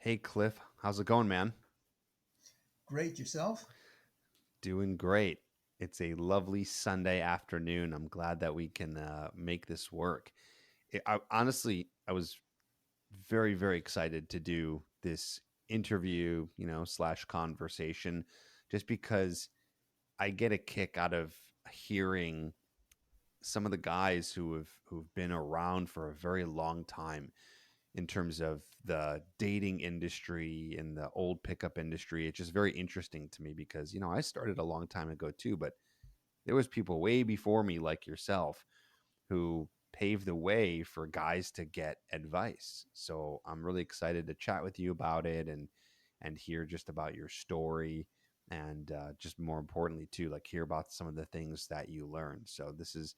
Hey Cliff, how's it going, man? Great. Yourself? Doing great. It's a lovely Sunday afternoon. I'm glad that we can make this work. I was very, very excited to do this interview, slash conversation, just because I get a kick out of hearing some of the guys who've been around for a very long time in terms of the dating industry and the old pickup industry. It's just very interesting to me because, I started a long time ago too, but there was people way before me like yourself who paved the way for guys to get advice. So I'm really excited to chat with you about it and hear just about your story and just more importantly too, like hear about some of the things that you learned. So this is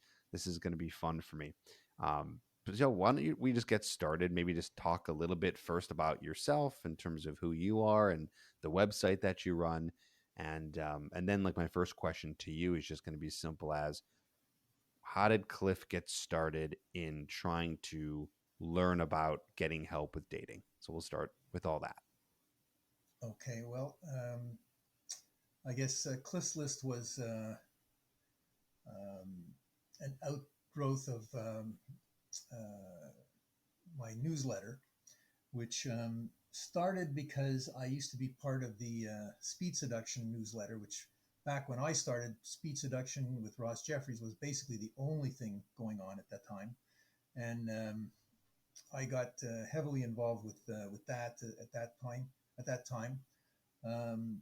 going to be fun for me. But why don't we just get started? Maybe just talk a little bit first about yourself in terms of who you are and the website that you run, and then like my first question to you is just going to be simple as how did Cliff get started in trying to learn about getting help with dating? So we'll start with all that. Okay. Well, I guess Cliff's List was an outgrowth of uh, my newsletter, which started because I used to be part of the Speed Seduction newsletter, which back when I started, Speed Seduction with Ross Jeffries was basically the only thing going on at that time. And I got heavily involved with that at that point. At that time, um,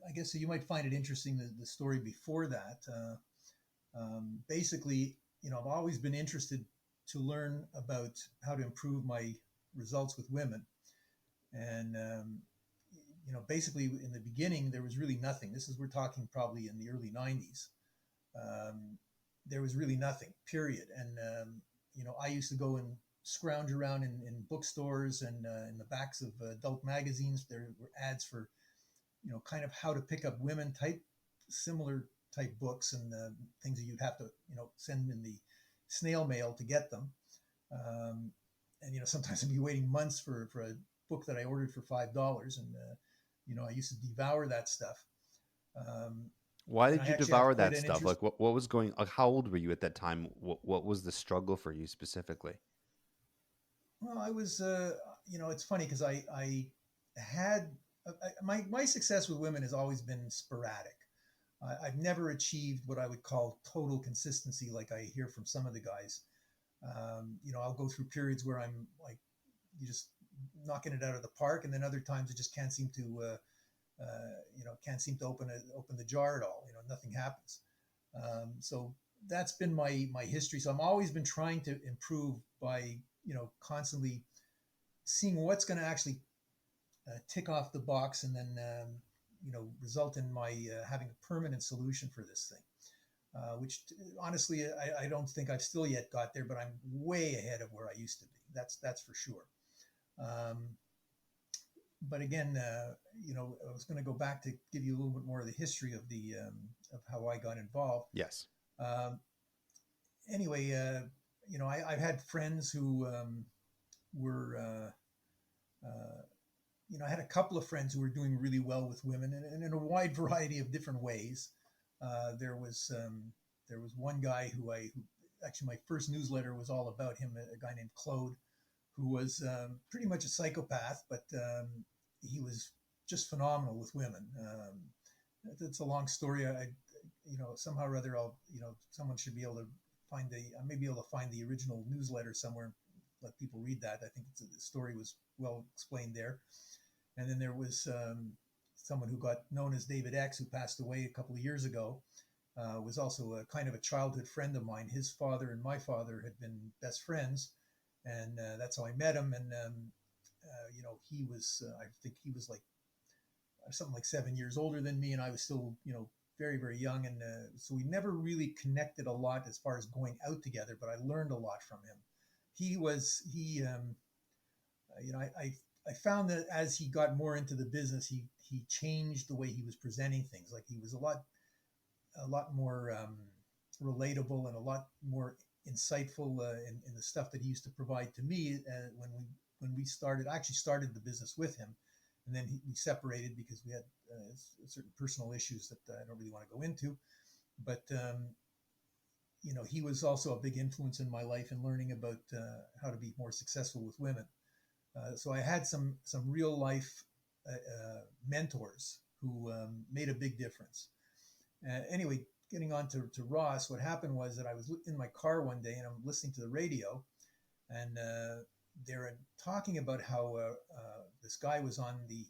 I guess you might find it interesting the story before that. Basically, I've always been interested to learn about how to improve my results with women, and basically in the beginning there was really nothing. This is we're talking probably in the early '90s. Um, there was really nothing, period. And I used to go and scrounge around in bookstores and in the backs of adult magazines. There were ads for kind of how to pick up women type, similar type books and things that you'd have to, send in the snail mail to get them. Um, and, sometimes I'd be waiting months for a book that I ordered for $5. And, I used to devour that stuff. Um, Why and did I you actually have devour quite that an stuff? interest. Like what was going like how old were you at that time? What was the struggle for you specifically? Well, I was, it's funny because I had my success with women has always been sporadic. I've never achieved what I would call total consistency, like I hear from some of the guys. I'll go through periods where I'm like, you just knocking it out of the park, and then other times it just can't seem to open the jar at all. Nothing happens. So that's been my history. So I'm always been trying to improve by constantly seeing what's going to actually tick off the box, and then result in my having a permanent solution for this thing. Which honestly, I don't think I've still yet got there, but I'm way ahead of where I used to be. That's for sure. Um, but again, I was going to go back to give you a little bit more of the history of the of how I got involved. Yes. Um, anyway, I've had friends who were I had a couple of friends who were doing really well with women, and in a wide variety of different ways. Uh, there was um, there was one guy who actually my first newsletter was all about him, a guy named Claude, who was pretty much a psychopath, but he was just phenomenal with women. It's a long story. Somehow or other, someone should be able to I may be able to find the original newsletter somewhere and let people read that. I think the story was well explained there. And then there was someone who got known as David X, who passed away a couple of years ago. Was also a kind of a childhood friend of mine. His father and my father had been best friends, and that's how I met him. And he was, I think he was like something like 7 years older than me, and I was still, very very young, and so we never really connected a lot as far as going out together. But I learned a lot from him. I found that as he got more into the business, he changed the way he was presenting things. Like he was a lot more relatable and a lot more insightful in the stuff that he used to provide to me when when we started, I actually started the business with him, and then we separated because we had certain personal issues that I don't really want to go into. But he was also a big influence in my life in learning about how to be more successful with women. So I had some real life mentors who made a big difference. Anyway, getting on to Ross, what happened was that I was in my car one day and I'm listening to the radio, and they're talking about how this guy was on the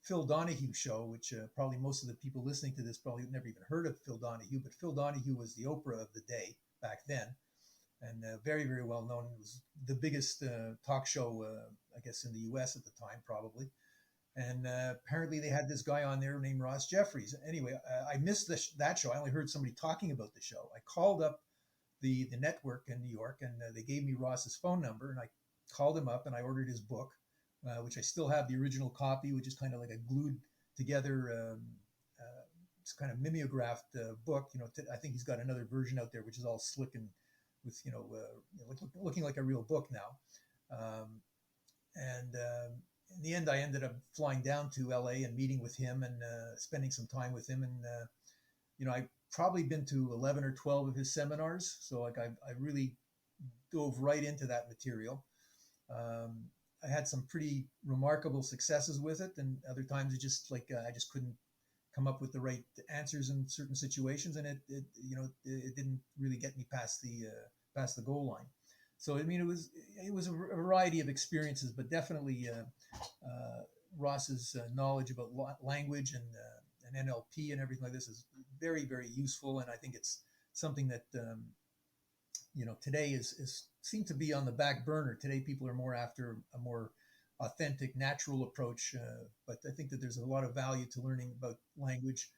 Phil Donahue show, which probably most of the people listening to this probably never even heard of Phil Donahue, but Phil Donahue was the Oprah of the day back then, and very, very well known. It was the biggest talk show, I guess, in the U.S. at the time, probably. And apparently they had this guy on there named Ross Jeffries. Anyway, I missed that show. I only heard somebody talking about the show. I called up the network in New York, and they gave me Ross's phone number, and I called him up and I ordered his book, which I still have the original copy, which is kind of like a glued together, it's kind of mimeographed book. I think he's got another version out there, which is all slick and with looking like a real book now. And in the end, I ended up flying down to LA and meeting with him and spending some time with him. And I probably been to 11 or 12 of his seminars, so like I really dove right into that material. I had some pretty remarkable successes with it, and other times it just I just couldn't come up with the right answers in certain situations, and it didn't really get me past the goal line. So I mean, it was a variety of experiences, but definitely Ross's knowledge about language and NLP and everything like this is very, very useful, and I think it's something that today is seems to be on the back burner. Today, people are more after a more authentic, natural approach. But I think that there's a lot of value to learning about language,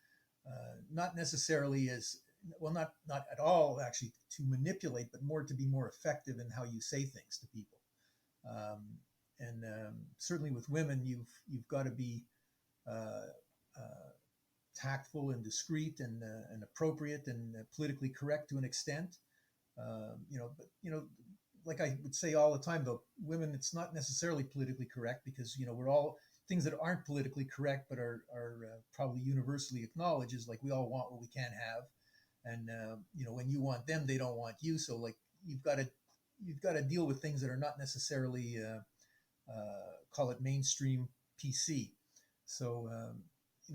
not necessarily as well, not at all actually to manipulate, but more to be more effective in how you say things to people. And certainly with women, you've got to be tactful and discreet and appropriate and politically correct to an extent. But like I would say all the time, though, women, it's not necessarily politically correct because we're all things that aren't politically correct, but are probably universally acknowledged. Is like we all want what we can't have, and when you want them, they don't want you. So like you've got to deal with things that are not necessarily call it mainstream PC. So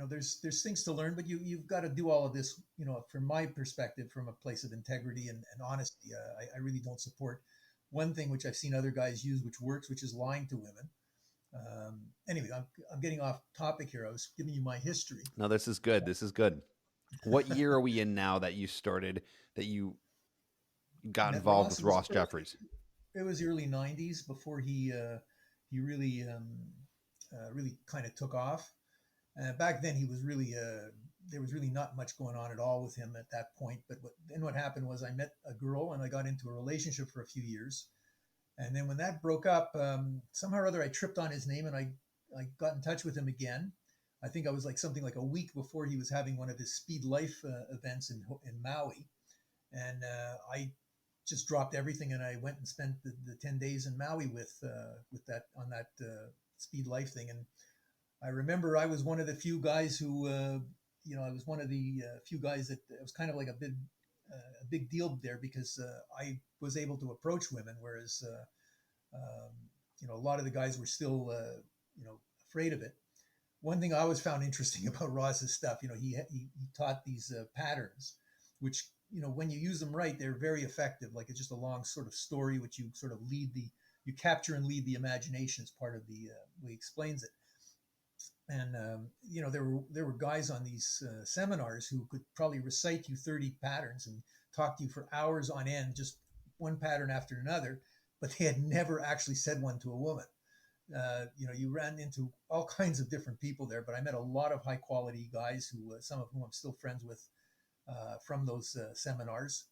there's things to learn, but you've got to do all of this. From my perspective, from a place of integrity and honesty, I really don't support one thing which I've seen other guys use, which works, which is lying to women. Anyway, I'm getting off topic here. I was giving you my history. No, this is good. This is good. What year are we in now that you got Met involved Ross. with Ross Jeffries? It was the early '90s before he really really kind of took off. Back then, he was really there was really not much going on at all with him at that point. But what happened was I met a girl and I got into a relationship for a few years. And then when that broke up, somehow or other, I tripped on his name and I got in touch with him again. I think I was something like a week before he was having one of his Speed Life events in Maui. And I just dropped everything and I went and spent the 10 days in Maui with that on that Speed Life thing. And I remember I was one of the few guys who, I was one of the few guys that it was kind of like a big deal there because I was able to approach women, whereas a lot of the guys were still afraid of it. One thing I always found interesting about Ross's stuff, he taught these patterns, which when you use them right, they're very effective. Like it's just a long sort of story, which you sort of you capture and lead the imagination as part of the way he explains it. And there were guys on these seminars who could probably recite you 30 patterns and talk to you for hours on end, just one pattern after another, but they had never actually said one to a woman. You ran into all kinds of different people there, but I met a lot of high quality guys who, some of whom I'm still friends with from those seminars.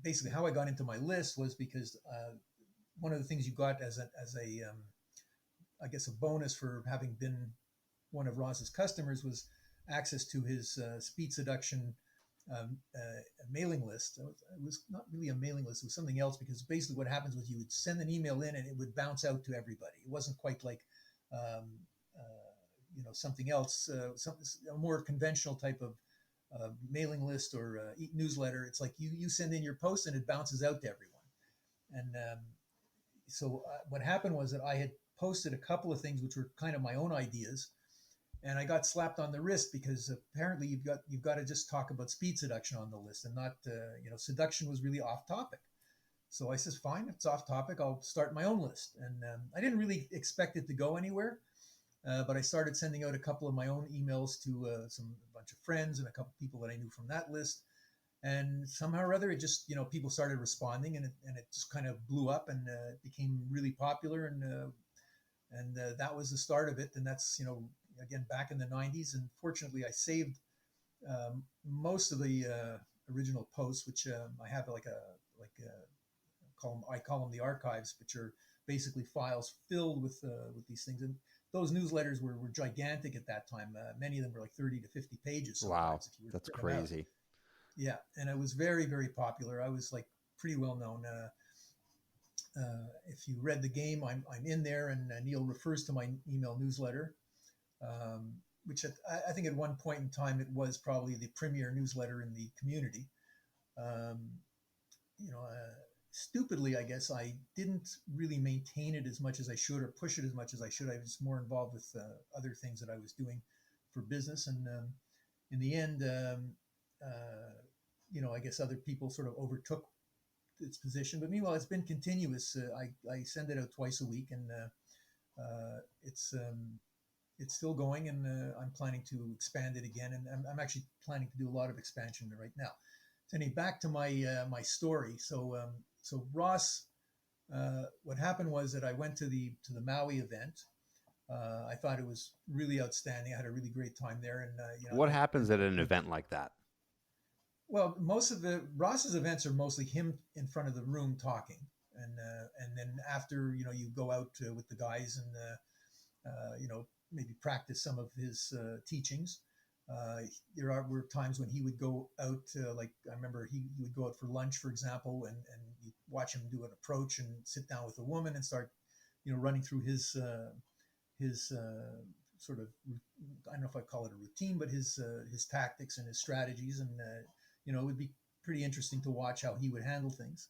Basically how I got into my list was because one of the things you got as a I guess a bonus for having been one of Ross's customers was access to his speed seduction a mailing list. It was not really a mailing list; it was something else, because basically what happens was you would send an email in and it would bounce out to everybody. It wasn't quite like um, something else, a more conventional type of mailing list or newsletter. It's like you send in your post and it bounces out to everyone. And what happened was that I had posted a couple of things which were kind of my own ideas, and I got slapped on the wrist because apparently you've got to just talk about speed seduction on the list, and not seduction was really off topic. So I says, fine, it's off topic. I'll start my own list, and I didn't really expect it to go anywhere, but I started sending out a couple of my own emails to a bunch of friends and a couple of people that I knew from that list, and somehow or other it just people started responding, and it just kind of blew up, and it became really popular, and that was the start of it. And that's again back in the 90s, and fortunately I saved most of the original posts, which I have I call them the archives, which are basically files filled with these things. And those newsletters were gigantic at that time. Many of them were like 30 to 50 pages Wow, sometimes if you were to that's print them out. crazy. Yeah, and it was very, very popular. I was like pretty well known. If you read the game, I'm in there, and Neil refers to my email newsletter, um, which I think at one point in time it was probably the premier newsletter in the community. Um, you know, Stupidly, I guess I didn't really maintain it as much as I should, or push it as much as I should. I was more involved with other things that I was doing for business, and in the end, I guess other people sort of overtook its position. But meanwhile, it's been continuous. I send it out twice a week, and it's still going, and I'm planning to expand it again. And I'm actually planning to do a lot of expansion right now. So anyway, back to my story. So Ross, what happened was that I went to the Maui event. I thought it was really outstanding. I had a really great time there, and What and happens at an event like that? well, most of the Ross's events are mostly him in front of the room talking, and then after you go out with the guys, and maybe practice some of his teachings. Uh, were times when he would go out, like I remember he would go out for lunch, for example, and you watch him do an approach and sit down with a woman and start, running through his sort of, I don't know if I call it a routine, but his tactics and his strategies, and it would be pretty interesting to watch how he would handle things.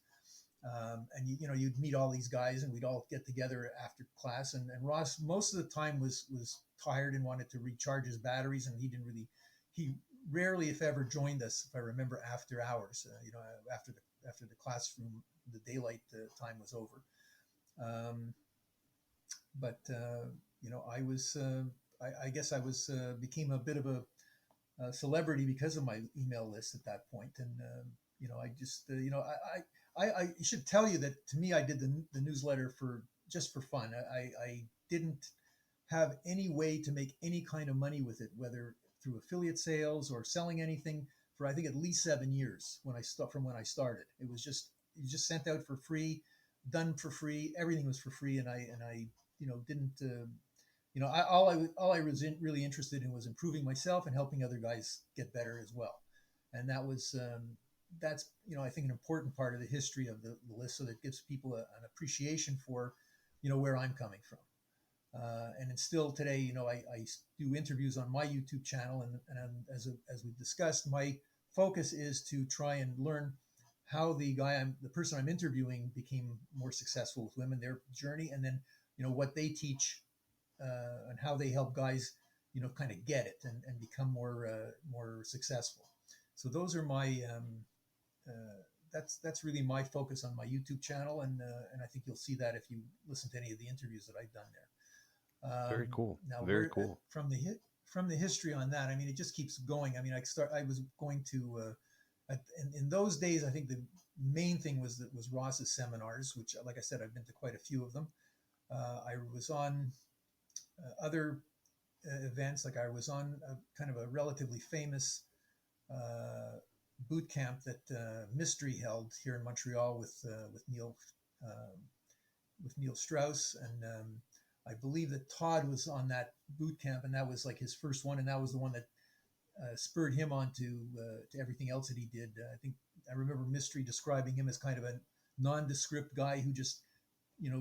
And you'd meet all these guys, and we'd all get together after class. And Ross most of the time was tired and wanted to recharge his batteries, and he rarely, if ever, joined us, if I remember, after hours. After the classroom, the daylight time was over. Um, but I was I guess I was became a bit of a celebrity because of my email list at that point. And I just I should tell you that to me I did the newsletter for just for fun. I didn't have any way to make any kind of money with it, whether through affiliate sales or selling anything, for I think at least 7 years from when I started. It was just sent out for free, done for free. Everything was for free, and I didn't. All I was really interested in was improving myself and helping other guys get better as well. And that's I think an important part of the history of the list, so that gives people an appreciation for where I'm coming from. And it's still today, I do interviews on my YouTube channel, and as we've discussed, my focus is to try and learn how the person I'm interviewing became more successful with women, their journey, and then what they teach, and how they help guys, kind of get it, and become more successful. So those are my that's really my focus on my YouTube channel, and I think you'll see that if you listen to any of the interviews that I've done there. Very cool. Now Very we're cool. from the history on that. I mean, it just keeps going. I mean, I was going to in those days. I think the main thing was Ross's seminars, which, like I said, I've been to quite a few of them. I was on other events, like I was on kind of a relatively famous boot camp that Mystery held here in Montreal uh, with Neil Strauss, and I believe that Todd was on that boot camp, and that was like his first one, and that was the one that spurred him on to everything else that he did. I think I remember Mystery describing him as kind of a nondescript guy who just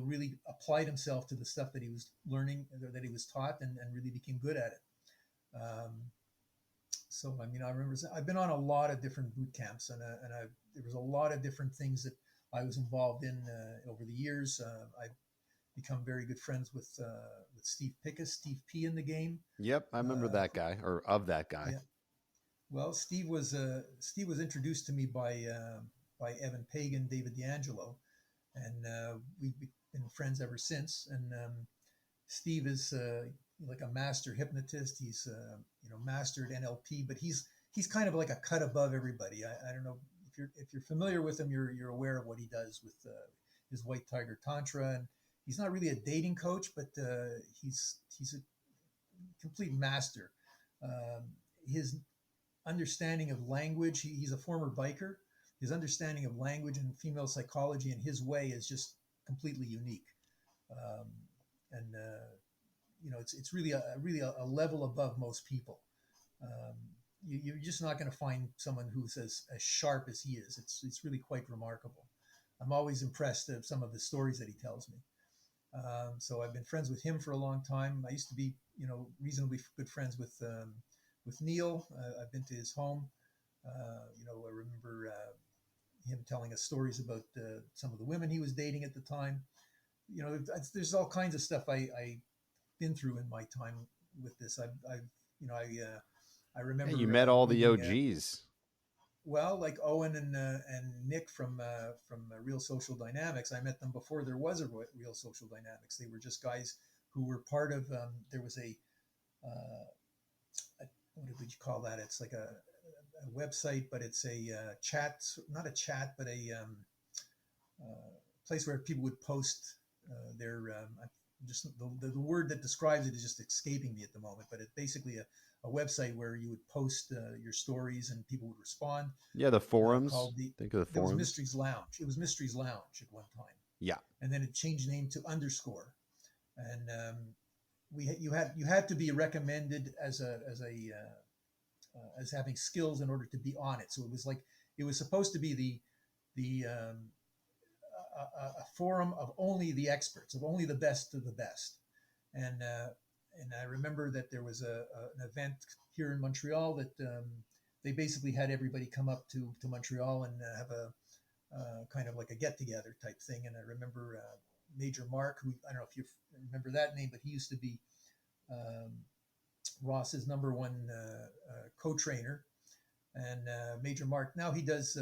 really applied himself to the stuff that he was learning, that he was taught, and really became good at it. Um, so I mean, I remember I've been on a lot of different boot camps, and there was a lot of different things that I was involved in over the years. I've become very good friends with Steve Pickus, Steve P in the game. Yep, I remember that guy, or of that guy. Yeah, well, Steve was introduced to me by Evan Pagan, David D'Angelo, and we've been friends ever since. And Steve is like a master hypnotist. He's mastered NLP, but he's kind of like a cut above everybody. I don't know if you're familiar with him, you're aware of what he does with his White Tiger Tantra, and he's not really a dating coach, but he's a complete master. His understanding of language, he's a former biker. His understanding of language and female psychology in his way is just completely unique. Um, and it's really a level above most people. Um, you're just not going to find someone who's as sharp as he is. It's really quite remarkable. I'm always impressed at some of the stories that he tells me. So I've been friends with him for a long time. I used to be, reasonably good friends with Neil. I've been to his home. I remember him telling us stories about some of the women he was dating at the time. There's all kinds of stuff I've been through in my time with this. I Hey, remember you met all the meeting OGs. well, like Owen and Nick from Real Social Dynamics. I met them before there was a Real Social Dynamics. They were just guys who were part of. There was what did you call that? It's like a website, but it's a chat, not a chat, but a place where people would post their. Just the word that describes it is just escaping me at the moment, but it's basically a website where you would post your stories and people would respond. Yeah, the forums. Called the Think of the There was forums. Mysteries Lounge. It was Mysteries Lounge at one time, Yeah. and then it changed name to Underscore, and you had to be recommended as having skills in order to be on it. So it was supposed to be a forum of only the experts, of only the best of the best. And I remember that there was an event here in Montreal that they basically had everybody come up to Montreal and have a kind of like a get together type thing. And I remember Major Mark, who I don't know if you remember that name, but he used to be Ross's number one co-trainer. And Major Mark, now he does.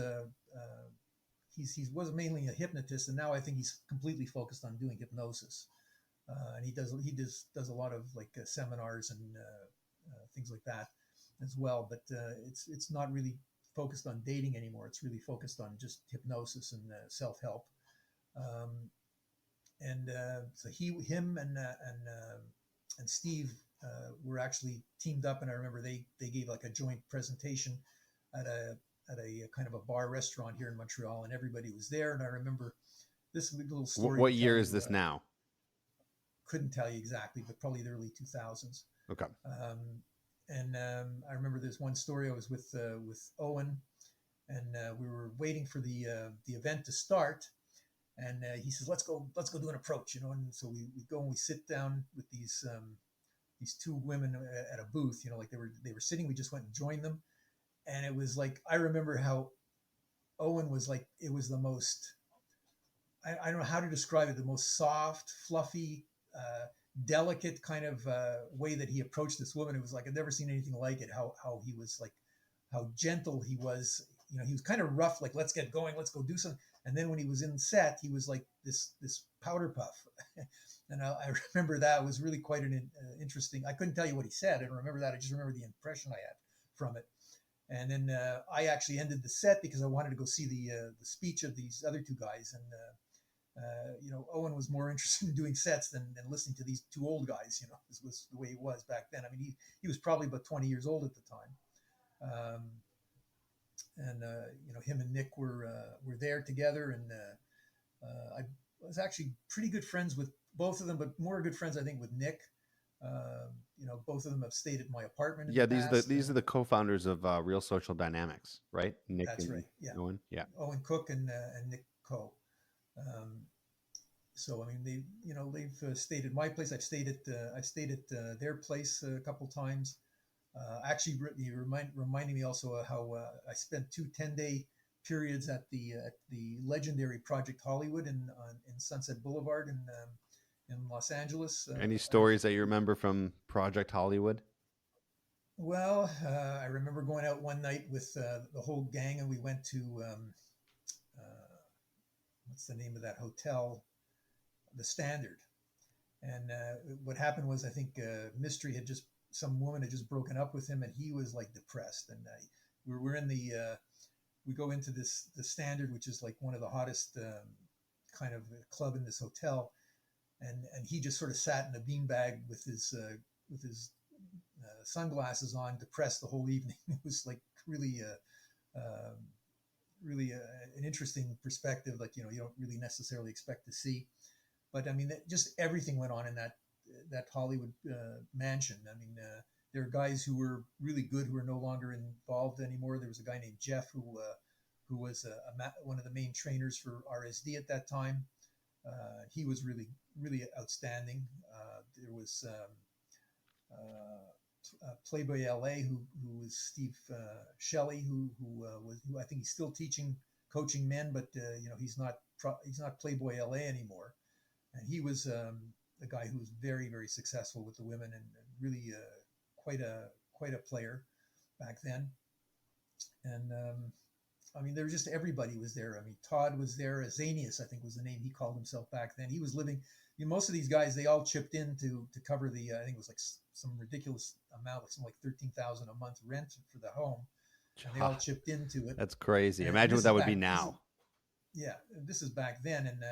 He was mainly a hypnotist, and now I think he's completely focused on doing hypnosis. And he does a lot of like seminars and things like that as well. But it's not really focused on dating anymore. It's really focused on just hypnosis and self help. So him and Steve were actually teamed up, and I remember they gave like a joint presentation at a kind of a bar restaurant here in Montreal, and everybody was there. And I remember this little story. What year is this now? Couldn't tell you exactly, but probably the early 2000s. Okay. I remember there's one story. I was with Owen, and we were waiting for the event to start. And he says, "Let's go do an approach," And so we go and we sit down with these two women at a booth, like they were sitting. We just went and joined them, and it was like I remember how Owen was like it was the most. I don't know how to describe it. The most soft, fluffy, delicate kind of way that he approached this woman. It was like I'd never seen anything like it. How he was like, how gentle he was. He was kind of rough. Like, let's get going. Let's go do something. And then when he was in set, he was like this powder puff. And I remember that was really quite an interesting. I couldn't tell you what he said. I don't remember that. I just remember the impression I had from it. And then I actually ended the set because I wanted to go see the speech of these other two guys. And Owen was more interested in doing sets than listening to these two old guys. This was the way it was back then. I mean, he was probably about 20 years old at the time. Him and Nick were there together, and I was actually pretty good friends with both of them, but more good friends, I think, with Nick. Both of them have stayed at my apartment in the Yeah, past. these are the co-founders of Real Social Dynamics, right? Nick That's right. and Yeah, Owen. Yeah. Owen Cook and Nick Coe. Um, so I mean, they've stayed at my place. I've stayed at their place a couple times. Actually, you reminding me also of how I spent 2 10-day periods at the legendary Project Hollywood in Sunset Boulevard in Los Angeles. Any stories that you remember from Project Hollywood? I remember going out one night with the whole gang, and we went to uh, what's the name of that hotel? The Standard. And what happened was, I think Mystery had just some woman had just broken up with him, and he was like depressed. And we're in we go into the Standard, which is like one of the hottest kind of club in this hotel, and he just sort of sat in a beanbag with his sunglasses on, depressed the whole evening. It was like really. Really an interesting perspective, like you don't really necessarily expect to see. But I mean, just everything went on in that Hollywood mansion. I mean, there are guys who were really good who are no longer involved anymore. There was a guy named Jeff who was one of the main trainers for RSD at that time. He was really really outstanding. There was Playboy LA, who was Steve Shelley, who I think he's still coaching men, but he's not Playboy LA anymore. And he was a guy who was very very successful with the women, and really quite a player back then. And I mean, there was just everybody was there. I mean, Todd was there. Zanius, I think, was the name he called himself back then. He was living. Most of these guys, they all chipped in to cover the. I think it was like some ridiculous amount, like something like 13,000 a month rent for the home, and they all chipped into it. That's crazy. And Imagine what this is that would be back. now. This is back then, and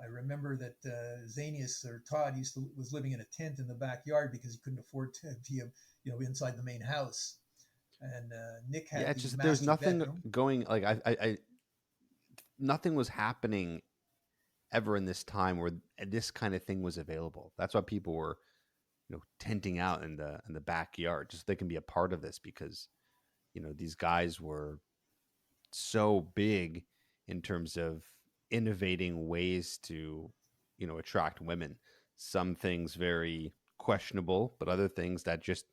I remember that Zanius or Todd was living in a tent in the backyard because he couldn't afford to be inside the main house. And Nick Yeah, had it's the just there's master nothing bedroom. going like I nothing was happening ever in this time where this kind of thing was available. That's why people were, tenting out in the backyard just so they can be a part of this because, these guys were so big in terms of innovating ways to, attract women. Some things very questionable, but other things that just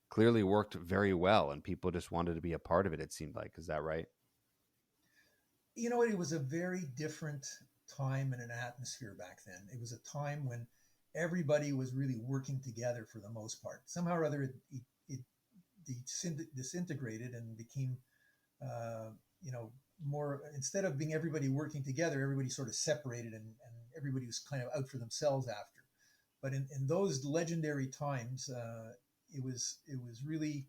clearly worked very well and people just wanted to be a part of it, it seemed like. Is that right? It was a very different time and an atmosphere back then. It was a time when everybody was really working together for the most part. Somehow or other, it disintegrated and became, uh, you know, more, instead of being everybody working together, everybody sort of separated, and everybody was kind of out for themselves after. But in those legendary times, it was really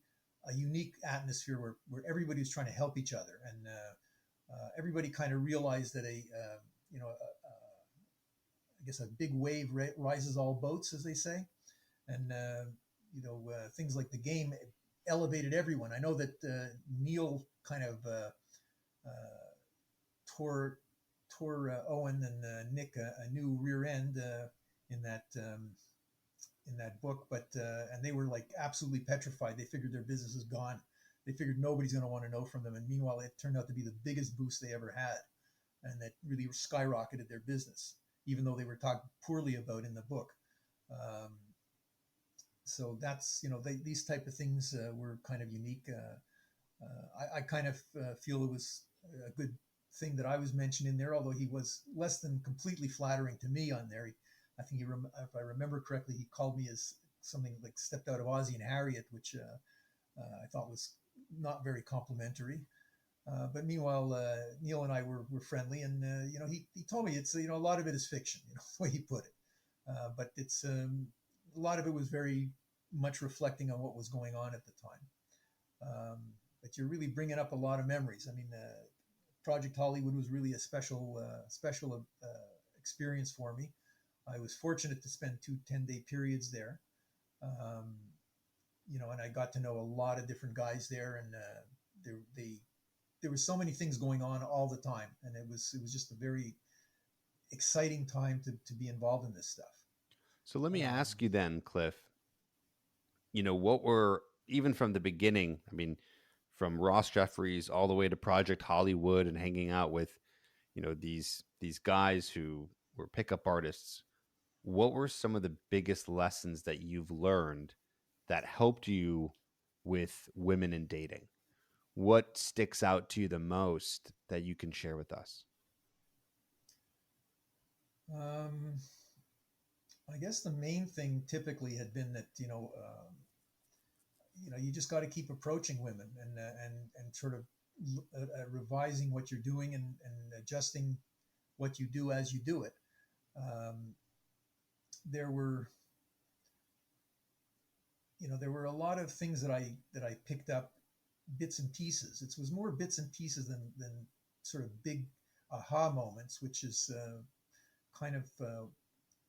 a unique atmosphere where everybody was trying to help each other, and everybody kind of realized that I guess a big wave rises all boats, as they say, and things like the game elevated everyone. I know that Neil kind of uh, tore Owen and Nick a new rear end in that um, in that book, but and they were like absolutely petrified. They figured their business is gone. They figured nobody's going to want to know from them, and meanwhile, it turned out to be the biggest boost they ever had, and that really skyrocketed their business, even though they were talked poorly about in the book. Um, so that's these type of things were kind of unique. I kind of feel it was a good thing that I was mentioned in there, although he was less than completely flattering to me on there. I think if I remember correctly, he called me as something like stepped out of Ozzie and Harriet, which I thought was not very complimentary. But meanwhile, Neil and I were friendly, and he told me it's a lot of it is fiction, the way he put it. But it's a lot of it was very much reflecting on what was going on at the time. But you're really bringing up a lot of memories. I mean, Project Hollywood was really a special experience for me. I was fortunate to spend 2 10-day periods there. Um, and I got to know a lot of different guys there, and there was so many things going on all the time, and it was just a very exciting time to be involved in this stuff. So let me ask Um, you then, Cliff, what were, even from the beginning, I mean, from Ross Jeffries all the way to Project Hollywood and hanging out with, these guys who were pickup artists, what were some of the biggest lessons that you've learned that helped you with women in dating? What sticks out to you the most that you can share with us? um, I guess the main thing typically had been that you just got to keep approaching women and sort of revising what you're doing and adjusting what you do as you do it. Um, there were there were a lot of things that I picked up bits and pieces. It was more bits and pieces than sort of big aha moments, which is kind of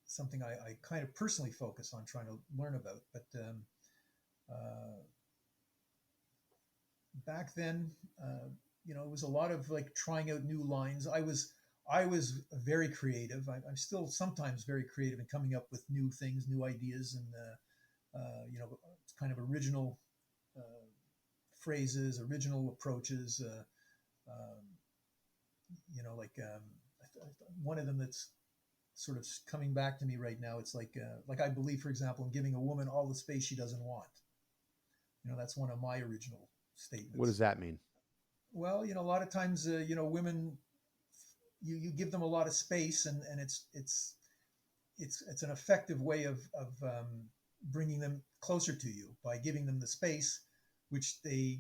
something I kind of personally focus on trying to learn about. But uh, back then, it was a lot of like trying out new lines. I was very creative. I'm still sometimes very creative in coming up with new things, new ideas, and kind of original uh, phrases, original approaches. Um, like one of them that's sort of coming back to me right now. It's like I believe, for example, in giving a woman all the space she doesn't want. That's one of my original What does statements. that mean? Well, a lot of times, women, you give them a lot of space, and it's an effective way of bringing them closer to you by giving them the space, which they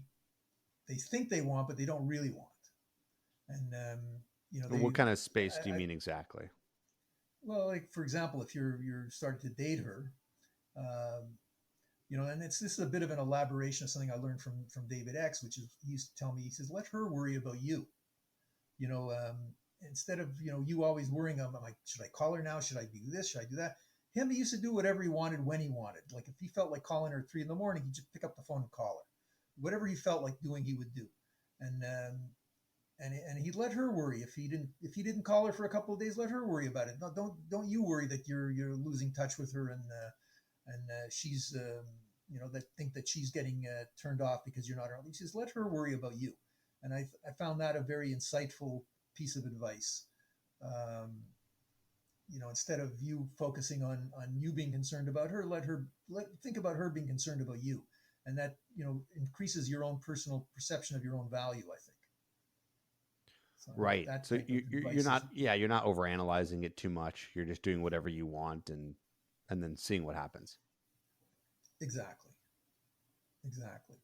think they want, but they don't really want. And What kind of space do you I mean exactly? well, like for example, if you're starting to date her, um, and this is a bit of an elaboration of something I learned from David X, which is he used to tell me. He says, "Let her worry about you." You know, um, Instead of you always worrying. I'm like, should I call her now? Should I do this? Should I do that? Him, he used to do whatever he wanted when he wanted. Like if he felt like calling her at 3 in the morning, he'd just pick up the phone and call her. Whatever he felt like doing, he would do. And and he'd let her worry if he didn't call her for a couple of days. Let her worry about it. No, don't you worry that you're losing touch with her and she's that think that she's getting turned off because you're not around. He says let her worry about you, and I found that a very insightful piece of advice. Um, Instead of you focusing on you being concerned about her, think about her being concerned about you, and that increases your own personal perception of your own value. I think so. Right. That So type of you're advice is not, yeah, you're not overanalyzing it too much. You're just doing whatever you want and then seeing what happens. exactly, exactly.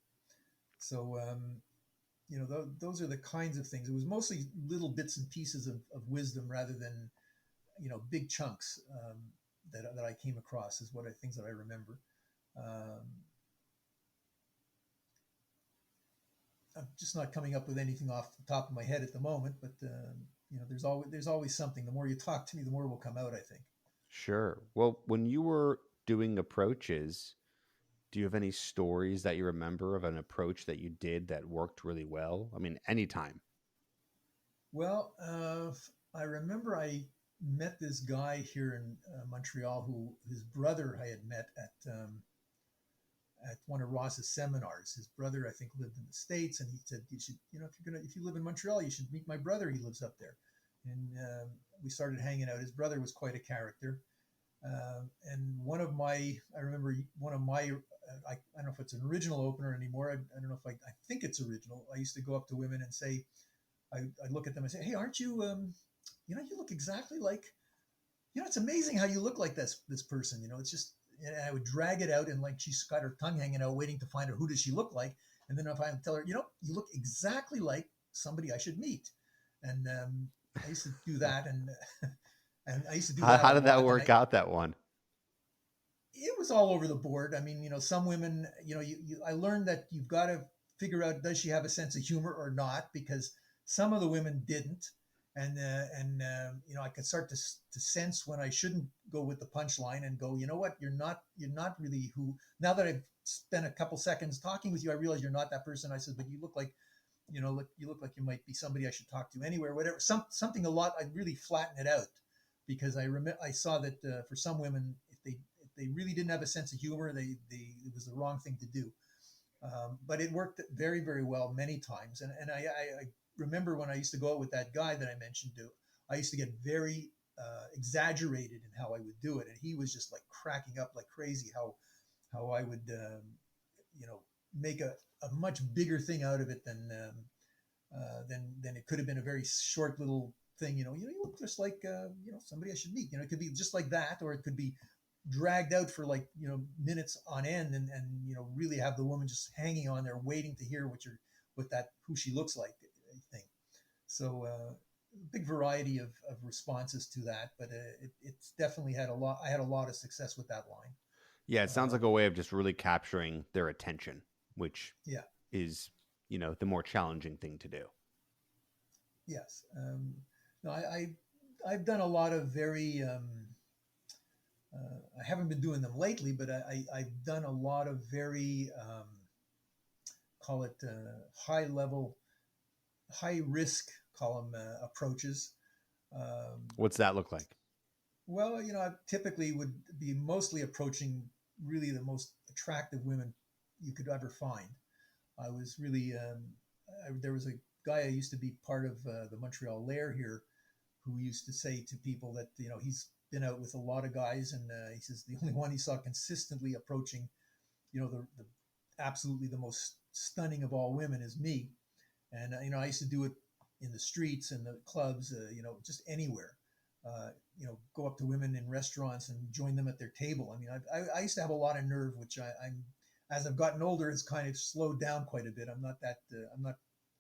So those are the kinds of things. It was mostly little bits and pieces of wisdom rather than big chunks that I came across is what I things that I remember. Um, I'm just not coming up with anything off the top of my head at the moment, but there's always something. The more you talk to me, the more will come out. I think. Sure. Well, when you were doing approaches, do you have any stories that you remember of an approach that you did that worked really well? I mean, anytime. Well, I remember I met this guy here in Montreal who his brother I had met at one of Ross's seminars. His brother, I think, lived in the States, and he said, "You should, if you live in Montreal, you should meet my brother. He lives up there." And we started hanging out. His brother was quite a character. And I remember one of my, I don't know if it's an original opener anymore. I don't know if I think it's original. I used to go up to women and say, I look at them and say, "Hey, aren't you, you look exactly like, it's amazing how you look like this person. It's just." And I would drag it out, and like she's got her tongue hanging out, waiting to find out who does she look like. And then if I tell her, you look exactly like somebody I should meet. And I used to do that, and and I used to do that a How did that lot. And work out, that one? it was all over the board. I mean, some women, I learned that you've got to figure out does she have a sense of humor or not, because some of the women didn't, and I could start to sense when I shouldn't go with the punchline and go, you know what, you're not really who. Now that I've spent a couple seconds talking with you, I realize you're not that person. I said, but you look like, you look like you might be somebody I should talk to anywhere, whatever. Something a lot. I'd really flatten it out because I saw that for some women they really didn't have a sense of humor. It was the wrong thing to do. But it worked very, very well many times. And I remember when I used to go out with that guy that I mentioned to, I used to get very exaggerated in how I would do it. And he was just like cracking up like crazy how I would, you know, make a much bigger thing out of it than it could have been a very short little thing. You look just like, somebody I should meet. It could be just like that, or it could be dragged out for like minutes on end, and really have the woman just hanging on there waiting to hear what that who she looks like, I think. So big variety of responses to that, but it's definitely had a lot. I had a lot of success with that line. Yeah, it sounds like a way of just really capturing their attention, which Yeah. is, the more challenging thing to do. Yes. No, I've done a lot of very I haven't been doing them lately, but I've done a lot of very call it high level, high risk, call them approaches. Um, What's that look like? well, I typically would be mostly approaching really the most attractive women you could ever find. I was really there was a guy I used to be part of the Montreal Lair here who used to say to people that he's been out with a lot of guys, and he says the only one he saw consistently approaching the absolutely the most stunning of all women is me. And I used to do it in the streets and the clubs, just anywhere. Go up to women in restaurants and join them at their table. I mean, I used to have a lot of nerve, which I'm as I've gotten older, has kind of slowed down quite a bit. I'm not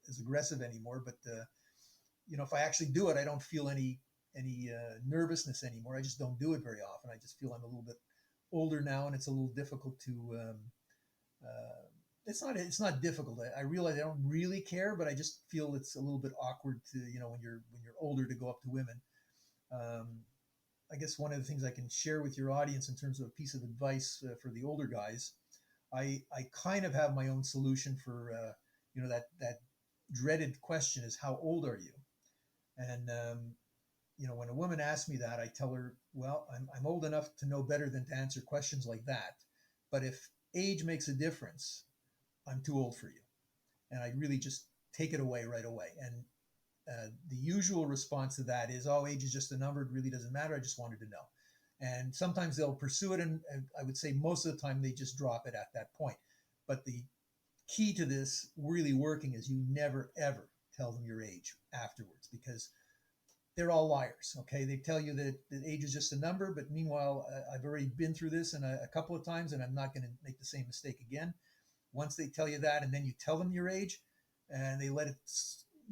as aggressive anymore, but if I actually do it, I don't feel any nervousness anymore. I just don't do it very often. I just feel I'm a little bit older now, and it's a little difficult to. Uh, it's not difficult. I realize I don't really care, but I just feel it's a little bit awkward to when you're older to go up to women. Um, I guess one of the things I can share with your audience in terms of a piece of advice for the older guys, I kind of have my own solution for that dreaded question is how old are you? And when a woman asks me that, I tell her, well, I'm old enough to know better than to answer questions like that. But if age makes a difference, I'm too old for you. And I really just take it away right away. And the usual response to that is, oh, age is just a number. It really doesn't matter. I just wanted to know. And sometimes they'll pursue it. And I would say most of the time they just drop it at that point. But the key to this really working is you never, ever tell them your age afterwards, because they're all liars. Okay, they tell you that age is just a number, but meanwhile, I've already been through this and a couple of times, and I'm not going to make the same mistake again. Once they tell you that, and then you tell them your age, and they let it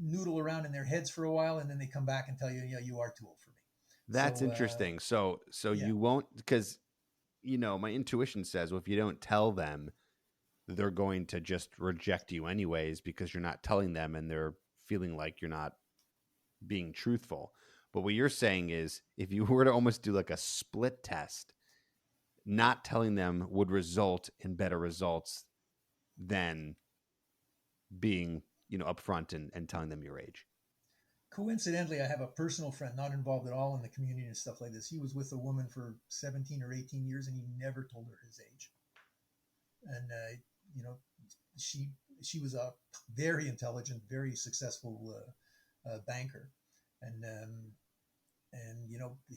noodle around in their heads for a while, and then they come back and tell you, yeah, you are too old for me. That's So interesting. So yeah, you won't, because my intuition says, well, if you don't tell them, they're going to just reject you anyways because you're not telling them, and they're feeling like you're not being truthful. But what you're saying is, if you were to almost do like a split test, not telling them would result in better results than being, upfront and telling them your age. coincidentally, I have a personal friend not involved at all in the community and stuff like this. He was with a woman for 17 or 18 years, and he never told her his age. And you know, she she was a very intelligent, very successful banker, and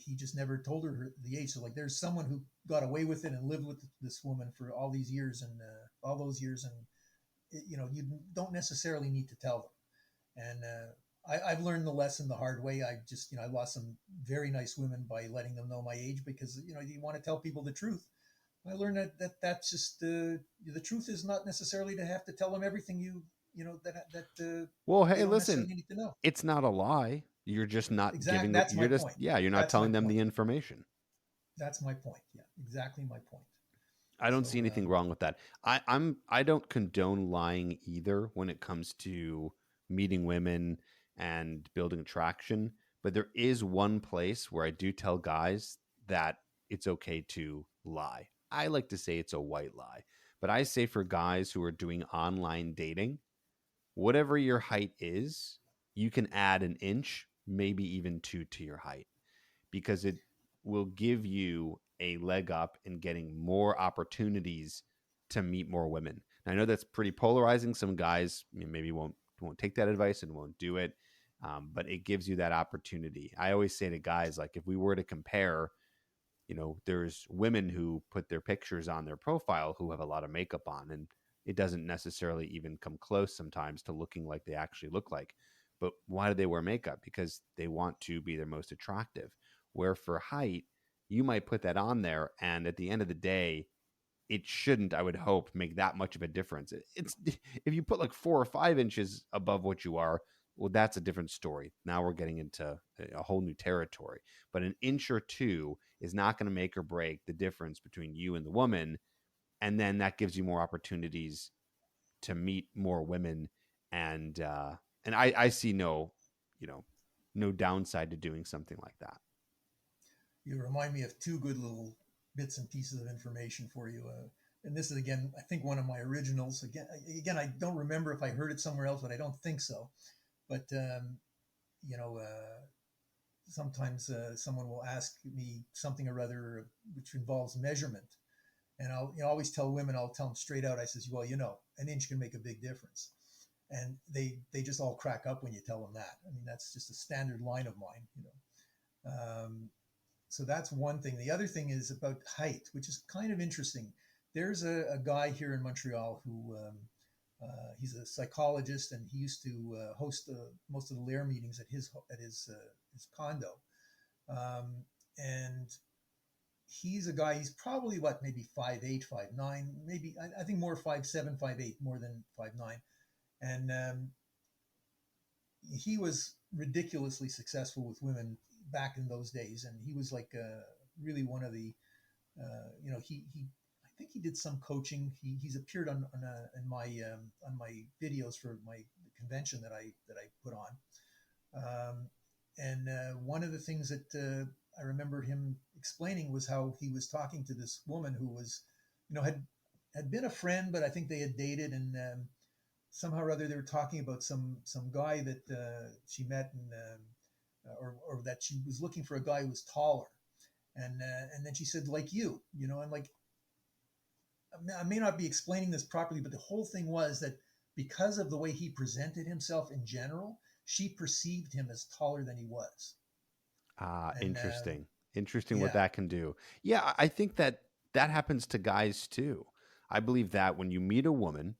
he just never told the age. So like, there's someone who got away with it and lived with this woman for all these years and all those years, and you don't necessarily need to tell them. And I've learned the lesson the hard way. I lost some very nice women by letting them know my age, because you want to tell people the truth. I learned that's just the truth is not necessarily to have to tell them everything Well, they hey, don't listen, necessarily need to know. it's not a lie. You're just not Exact. giving, That's my you're just, point. yeah, you're not That's my telling them point. the information. That's my point. Yeah, exactly my point. I don't see So anything wrong with that. I don't condone lying either when it comes to meeting women and building attraction. But there is one place where I do tell guys that it's okay to lie. I like to say it's a white lie. But I say for guys who are doing online dating, whatever your height is, you can add an inch, maybe even two to your height, because will give you a leg up in getting more opportunities to meet more women. And I know that's pretty polarizing. Some guys maybe won't take that advice and won't do it, but it gives you that opportunity. I always say to guys, like, if we were to compare, there's women who put their pictures on their profile who have a lot of makeup on, and it doesn't necessarily even come close sometimes to looking like they actually look like. But why do they wear makeup? Because they want to be their most attractive. Where for height, you might put that on there, and at the end of the day, it shouldn't, I would hope, make that much of a difference. It's if you put like 4 or 5 inches above what you are, well, that's a different story. Now we're getting into a whole new territory. But an inch or two is not going to make or break the difference between you and the woman, and then that gives you more opportunities to meet more women. And I see you know no downside to doing something like that. You remind me of two good little bits and pieces of information for you. And this is again, I think one of my originals. Again, I don't remember if I heard it somewhere else, but I don't think so. But you know, sometimes someone will ask me something or other which involves measurement, and I'll always tell women, I'll tell them straight out. I says, well, an inch can make a big difference, and they just all crack up when you tell them that. I mean, that's just a standard line of mine. So that's one thing. The other thing is about height, which is kind of interesting. There's a guy here in Montreal who he's a psychologist, and he used to host most of the Lair meetings at his condo. And he's a guy. He's probably maybe 5'8", 5'9", maybe I think more 5'7", 5'8", more than 5'9". And he was ridiculously successful with women back in those days, and he was like really one of the he I think he did some coaching. He's appeared in my videos for my convention that I put on. And one of the things that I remember him explaining was how he was talking to this woman who was, had been a friend, but I think they had dated, and somehow or other they were talking about some guy that she met, and or that she was looking for a guy who was taller, and then she said, like and like, I may not be explaining this properly, but the whole thing was that because of the way he presented himself in general, she perceived him as taller than he was. And Interesting what yeah, that can do. Yeah, I think that happens to guys too. I believe that when you meet a woman,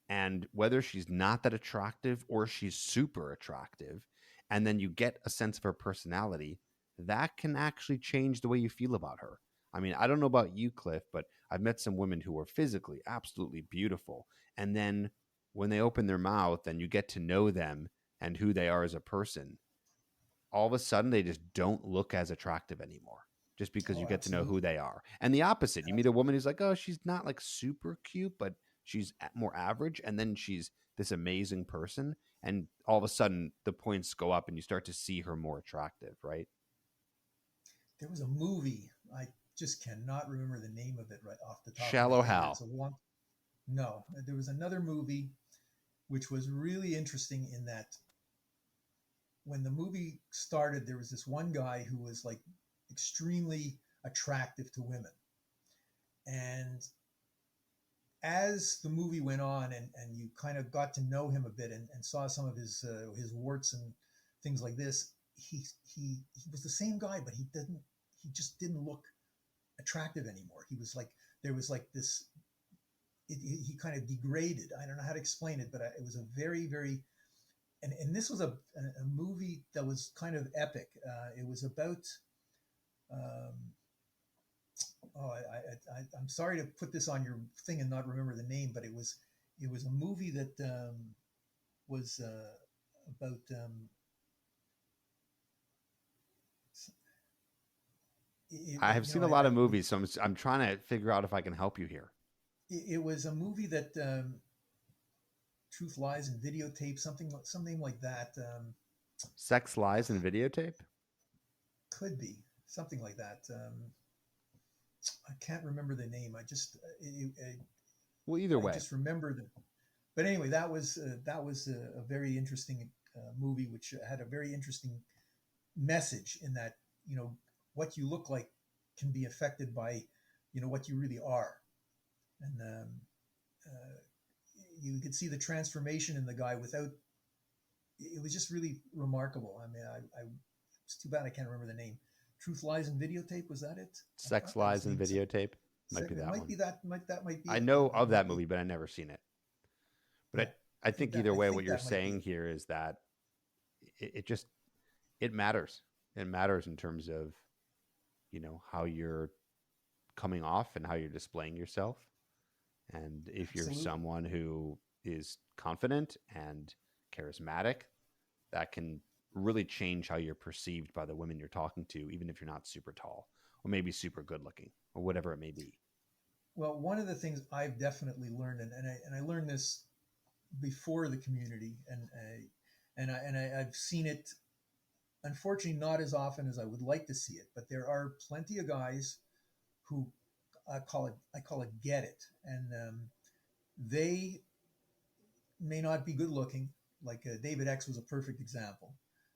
and whether she's not that attractive or she's super attractive, and then you get a sense of her personality, that can actually change the way you feel about her. I mean, I don't know about you, Cliff, but I've met some women who are physically absolutely beautiful. And then when they open their mouth and you get to know them and who they are as a person, all of a sudden they just don't look as attractive anymore, just because you oh, get to know who absolutely. they are. And the opposite, you meet a woman who's like, oh, she's not like super cute, but she's more average, and then she's this amazing person, and all of a sudden the points go up and you start to see her more attractive, right? There was a movie, I just cannot remember the name of it right off the top of my Shallow head. It's Hal. a long. No, there was another movie which was really interesting in that when the movie started, there was this one guy who was like extremely attractive to women. And as the movie went on, and you kind of got to know him a bit, and saw some of his warts and things like this, he was the same guy, but he just didn't look attractive anymore. He was like, there was like this, he kind of degraded. I don't know how to explain it, but it was a very, very, and this was a movie that was kind of epic. It was about, um, I'm sorry to put this on your thing and not remember the name, but it was a movie that was about I have seen a lot of movies, so I'm trying to figure out if I can help you here. it was a movie that Truth Lies and Videotape, something like that. Sex, Lies, and Videotape. Could be something like that. I can't remember the name. Well, either I way. just remember that. But anyway, that was a very interesting movie, which had a very interesting message in that what you look like can be affected by, what you really are. And uh, you could see the transformation in the guy without. It was just really remarkable. I mean, it's too bad I can't remember the name. Truth Lies in Videotape, was that it? I Sex, thought that was Lies, the and name. Videotape might be It that might one. be that. That might be I it. know That of that might be. movie, but I never seen it. Yeah, But I think either I way, think what you're that might be saying it. here is that it just it matters. It matters in terms of how you're coming off and how you're displaying yourself. And if you're Absolutely. someone who is confident and charismatic, that can really change how you're perceived by the women you're talking to, even if you're not super tall or maybe super good looking or whatever it may be. Well, one of the things I've definitely learned, and I learned this before the community, I've seen it. Unfortunately, not as often as I would like to see it, but there are plenty of guys who I call it get it, and they may not be good looking. Like David X was a perfect example.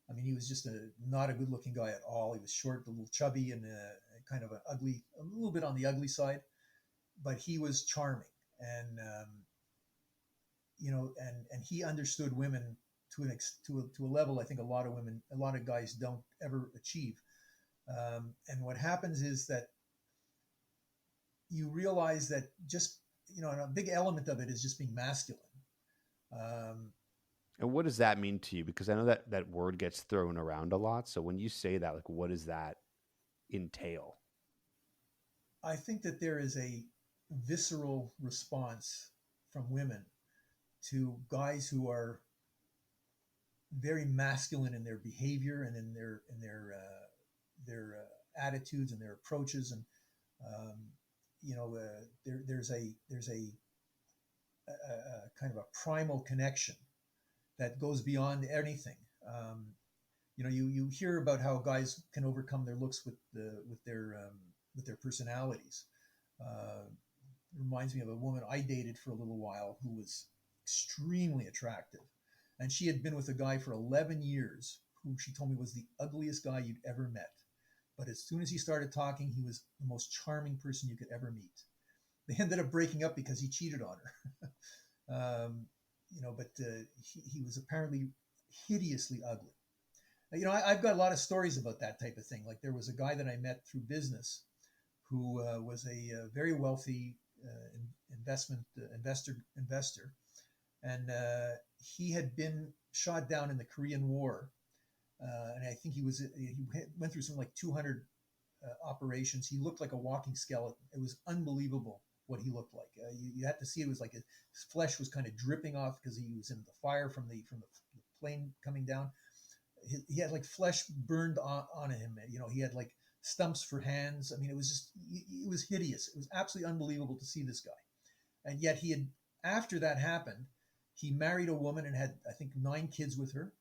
I mean, he was just not a good looking guy at all. He was short, a little chubby, and kind of an ugly, a little bit on the ugly side, but he was charming, and and he understood women to a level I think a lot of guys don't ever achieve. And what happens is that you realize that just and a big element of it is just being masculine. Um, And what does that mean to you? Because I know that that word gets thrown around a lot. So when you say that, like, what does that entail? I think that there is a visceral response from women to guys who are very masculine in their behavior and in their attitudes and their approaches, and um, there's a kind of a primal connection that goes beyond anything. Um, you hear about how guys can overcome their looks with their personalities. Uh, it reminds me of a woman I dated for a little while who was extremely attractive, and she had been with a guy for 11 years who she told me was the ugliest guy you'd ever met. But as soon as he started talking, he was the most charming person you could ever meet. They ended up breaking up because he cheated on her. But he was apparently hideously ugly. I've got a lot of stories about that type of thing. Like there was a guy that I met through business who was a very wealthy investor, and he had been shot down in the Korean War, and I think he went through something like 200 operations. He looked like a walking skeleton. It was unbelievable what he looked like. You had to see it was like his flesh was kind of dripping off because he was in the fire from the plane coming down. He had like flesh burned on him. He had like stumps for hands. I mean, it was hideous. It was absolutely unbelievable to see this guy. And yet after that happened, he married a woman and had, I think, 9 kids with her.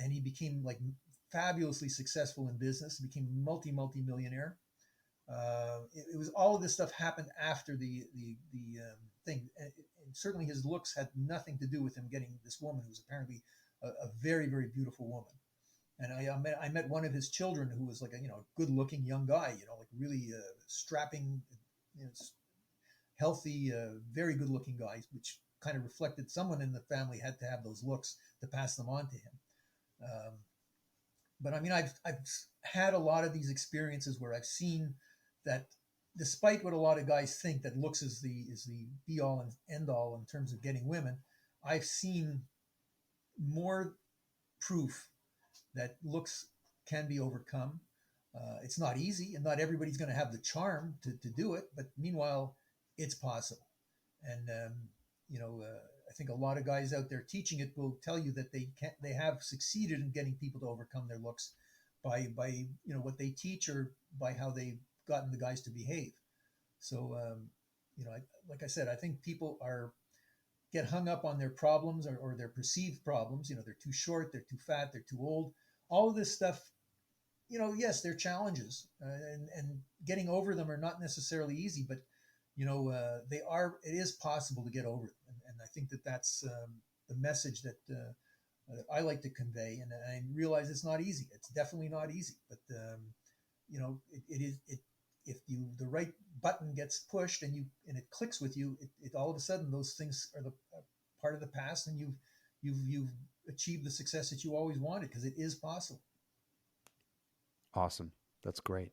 And he became like fabulously successful in business. He became multi millionaire. It was all of this stuff happened after the thing. And certainly his looks had nothing to do with him getting this woman who was apparently a very, very beautiful woman. And I met one of his children who was like a good looking young guy, like really strapping, you know, healthy, very good looking guy, which kind of reflected someone in the family had to have those looks to pass them on to him. Um, but I mean, I've had a lot of these experiences where I've seen that despite what a lot of guys think that looks is the be all and end all in terms of getting women, I've seen more proof that looks can be overcome. It's not easy, and not everybody's going to have the charm to do it. But meanwhile, it's possible. And I think a lot of guys out there teaching it will tell you that they have succeeded in getting people to overcome their looks by what they teach or by how they've gotten the guys to behave. So like I said, I think people get hung up on their problems or their perceived problems. They're too short, they're too fat, they're too old. All of this stuff, yes, they're challenges, and getting over them are not necessarily easy, but they are. It is possible to get over them, and I think that's the message that I like to convey. And I realize it's not easy. It's definitely not easy, but it is. if you the right button gets pushed and it clicks with you, it all of a sudden those things are the part of the past, and you've achieved the success that you always wanted, because it is possible. Awesome. That's great.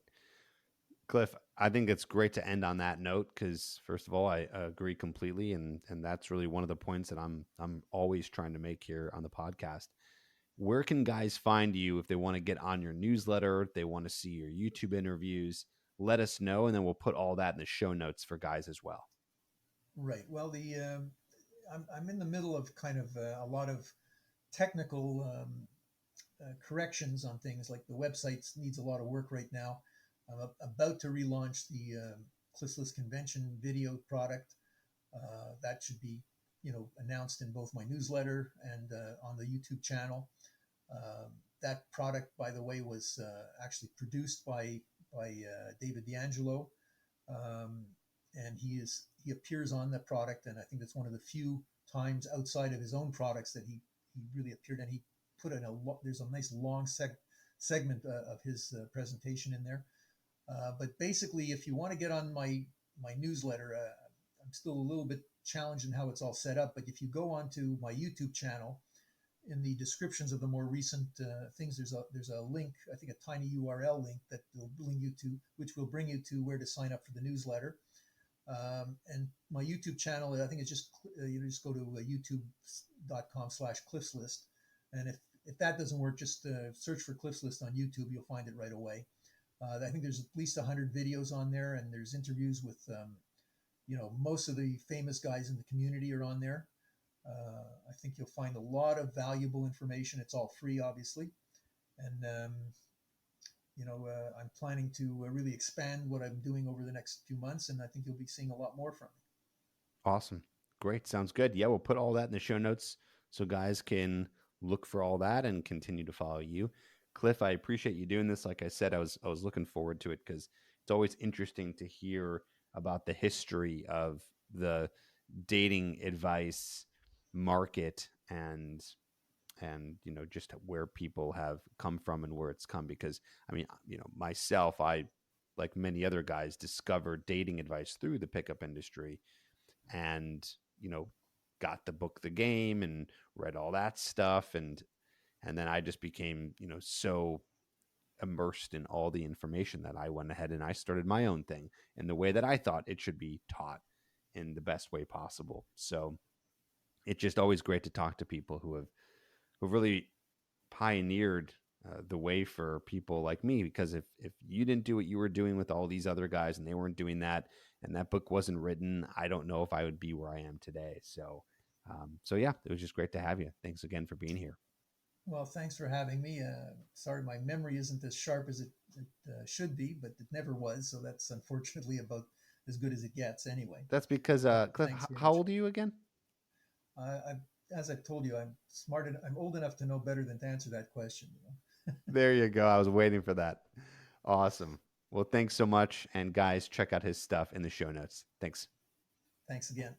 Cliff, I think it's great to end on that note because, first of all, I agree completely, and that's really one of the points that I'm always trying to make here on the podcast. Where can guys find you if they want to get on your newsletter, if they want to see your YouTube interviews? Let us know, and then we'll put all that in the show notes for guys as well. Right. Well, the I'm in the middle of kind of a lot of technical corrections on things. Like the website needs a lot of work right now. I'm about to relaunch the Cliffless Convention video product. That should be, announced in both my newsletter and on the YouTube channel. That product, by the way, was actually produced by David D'Angelo, um, and he appears on that product, and I think it's one of the few times outside of his own products that he really appeared, and he put in there's a nice long segment of his presentation in there. But basically, if you want to get on my newsletter, I'm still a little bit challenged in how it's all set up. But if you go onto my YouTube channel, in the descriptions of the more recent things, there's a link, I think a tiny URL link that will bring you to, which will bring you to where to sign up for the newsletter. And my YouTube channel, I think it's just you just go to youtube.com/cliffslist, and if that doesn't work, just search for Cliffs List on YouTube. You'll find it right away. I think there's at least 100 videos on there, and there's interviews with most of the famous guys in the community are on there. I think you'll find a lot of valuable information. It's all free, obviously, and I'm planning to really expand what I'm doing over the next few months, and I think you'll be seeing a lot more from me. Awesome. Great. Sounds good. Yeah, we'll put all that in the show notes so guys can look for all that and continue to follow you. Cliff, I appreciate you doing this. Like I said, I was looking forward to it because it's always interesting to hear about the history of the dating advice market and just where people have come from and where it's come because I mean myself, I like many other guys discovered dating advice through the pickup industry and got the book The Game and read all that stuff and then I just became so immersed in all the information that I went ahead and I started my own thing in the way that I thought it should be taught in the best way possible. So it's just always great to talk to people who really pioneered the way for people like me because if you didn't do what you were doing with all these other guys and they weren't doing that and that book wasn't written, I don't know if I would be where I am today. So yeah, it was just great to have you. Thanks again for being here. Well, thanks for having me. Sorry, my memory isn't as sharp as it should be, but it never was. So that's unfortunately about as good as it gets anyway. That's because But Cliff, thanks very how much. old are you again? As I've told you, I'm smart. I'm old enough to know better than to answer that question. There you go. I was waiting for that. Awesome. Well, thanks so much. And guys, check out his stuff in the show notes. Thanks. Thanks again.